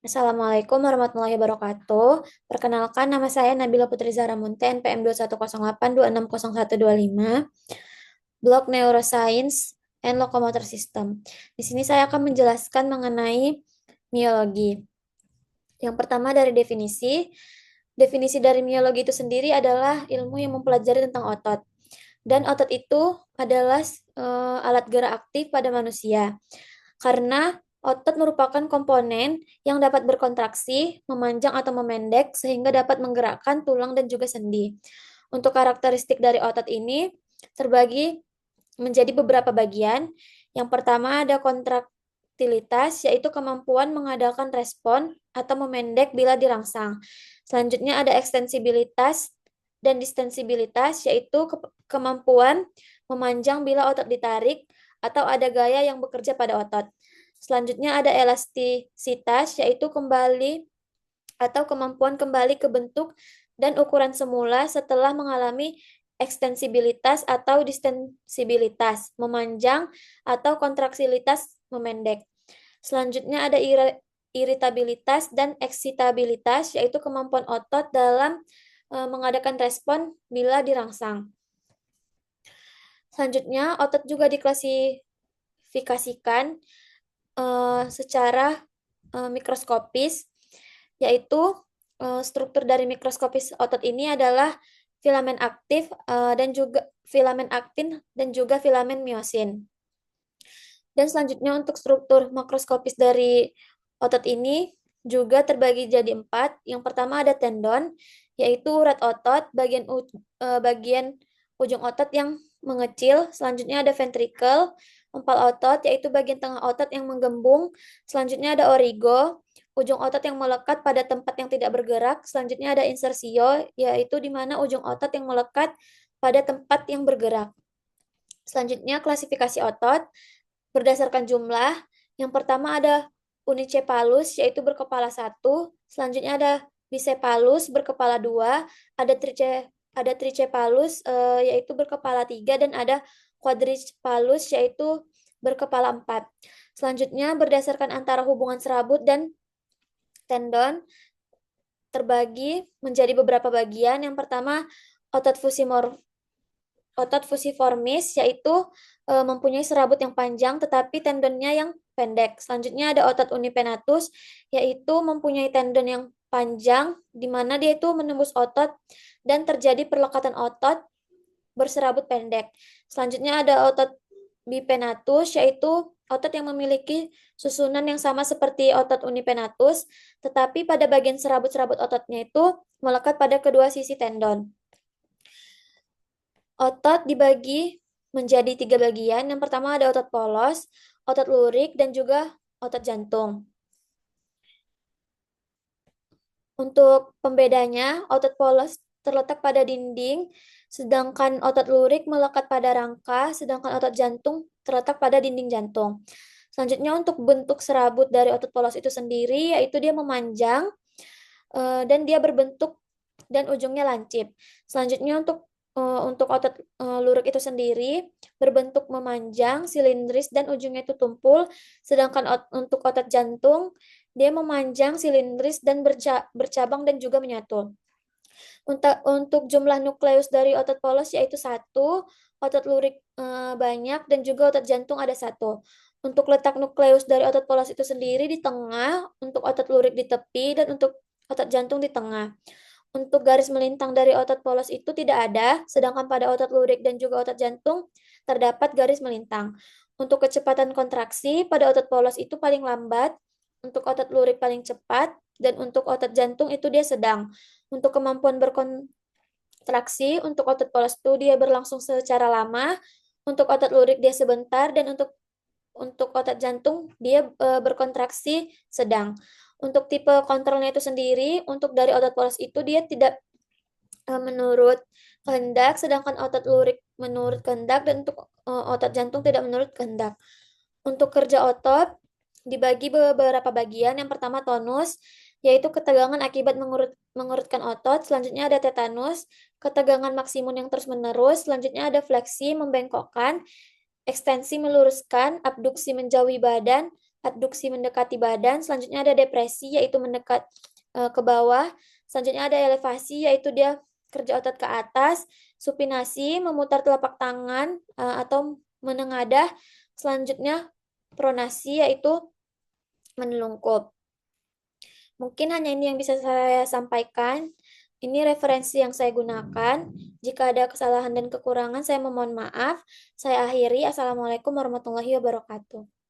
Assalamualaikum warahmatullahi wabarakatuh. Perkenalkan, nama saya Nabila Putri Zahra Munte, NPM 21082602125, Blok Neuroscience and Locomotor System. Di sini saya akan menjelaskan mengenai miologi. Yang pertama dari definisi. Definisi dari miologi itu sendiri adalah ilmu yang mempelajari tentang otot. Dan otot itu adalah alat gerak aktif pada manusia. Karena otot merupakan komponen yang dapat berkontraksi, memanjang atau memendek sehingga dapat menggerakkan tulang dan juga sendi. Untuk karakteristik dari otot ini terbagi menjadi beberapa bagian. Yang pertama ada kontraktilitas, yaitu kemampuan mengadakan respon atau memendek bila dirangsang. Selanjutnya ada ekstensibilitas dan distensibilitas, yaitu kemampuan memanjang bila otot ditarik atau ada gaya yang bekerja pada otot. Selanjutnya ada elastisitas, yaitu kembali atau kemampuan kembali ke bentuk dan ukuran semula setelah mengalami ekstensibilitas atau distensibilitas, memanjang atau kontraksilitas, memendek. Selanjutnya ada iritabilitas dan eksitabilitas, yaitu kemampuan otot dalam mengadakan respon bila dirangsang. Selanjutnya, otot juga diklasifikasikan secara mikroskopis, yaitu struktur dari mikroskopis otot ini adalah filamen aktif dan juga filamen aktin dan juga filamen miosin. Dan selanjutnya untuk struktur makroskopis dari otot ini juga terbagi jadi 4. Yang pertama ada tendon, yaitu urat otot, bagian ujung otot yang mengecil. Selanjutnya ada ventricle, empal otot, yaitu bagian tengah otot yang menggembung. Selanjutnya ada origo, ujung otot yang melekat pada tempat yang tidak bergerak. Selanjutnya ada insersio, yaitu di mana ujung otot yang melekat pada tempat yang bergerak. Selanjutnya klasifikasi otot berdasarkan jumlah. Yang pertama ada unicephalus, yaitu berkepala 1. Selanjutnya ada bicephalus, berkepala 2. Ada tricephalus, yaitu berkepala 3. Dan ada quadricephalus, yaitu berkepala 4. Selanjutnya berdasarkan antara hubungan serabut dan tendon terbagi menjadi beberapa bagian. Yang pertama otot fusiformis, yaitu mempunyai serabut yang panjang tetapi tendonnya yang pendek. Selanjutnya ada otot unipenatus, yaitu mempunyai tendon yang panjang di mana dia itu menembus otot dan terjadi perlekatan otot berserabut pendek. Selanjutnya ada otot bipenatus, yaitu otot yang memiliki susunan yang sama seperti otot unipenatus, tetapi pada bagian serabut-serabut ototnya itu melekat pada kedua sisi tendon. Otot dibagi menjadi 3 bagian. Yang pertama ada otot polos, otot lurik, dan juga otot jantung. Untuk pembedanya, otot polos terletak pada dinding, sedangkan otot lurik melekat pada rangka, sedangkan otot jantung terletak pada dinding jantung. Selanjutnya untuk bentuk serabut dari otot polos itu sendiri, yaitu dia memanjang dan dia berbentuk dan ujungnya lancip. Selanjutnya untuk otot lurik itu sendiri berbentuk memanjang, silindris, dan ujungnya itu tumpul. Sedangkan untuk otot jantung, dia memanjang, silindris, dan bercabang dan juga menyatu. Untuk jumlah nukleus dari otot polos yaitu 1, otot lurik banyak, dan juga otot jantung ada 1. Untuk letak nukleus dari otot polos itu sendiri di tengah, untuk otot lurik di tepi, dan untuk otot jantung di tengah. Untuk garis melintang dari otot polos itu tidak ada, sedangkan pada otot lurik dan juga otot jantung terdapat garis melintang. Untuk kecepatan kontraksi, pada otot polos itu paling lambat, untuk otot lurik paling cepat, dan untuk otot jantung itu dia sedang. Untuk kemampuan berkontraksi, untuk otot polos itu dia berlangsung secara lama, untuk otot lurik dia sebentar, dan untuk otot jantung dia berkontraksi sedang. Untuk tipe kontrolnya itu sendiri, untuk dari otot polos itu dia tidak menurut kehendak, sedangkan otot lurik menurut kehendak, dan untuk otot jantung tidak menurut kehendak. Untuk kerja otot dibagi beberapa bagian. Yang pertama tonus, yaitu ketegangan akibat mengurutkan otot. Selanjutnya ada tetanus, ketegangan maksimum yang terus-menerus. Selanjutnya ada fleksi, membengkokkan, ekstensi meluruskan, abduksi menjauhi badan, Adduksi mendekati badan. Selanjutnya ada depresi, yaitu mendekat ke bawah. Selanjutnya ada elevasi, yaitu dia kerja otot ke atas. Supinasi, memutar telapak tangan atau menengadah. Selanjutnya pronasi, yaitu menelungkup. Mungkin hanya ini yang bisa saya sampaikan. Ini referensi yang saya gunakan. Jika ada kesalahan dan kekurangan, saya memohon maaf. Saya akhiri. Assalamualaikum warahmatullahi wabarakatuh.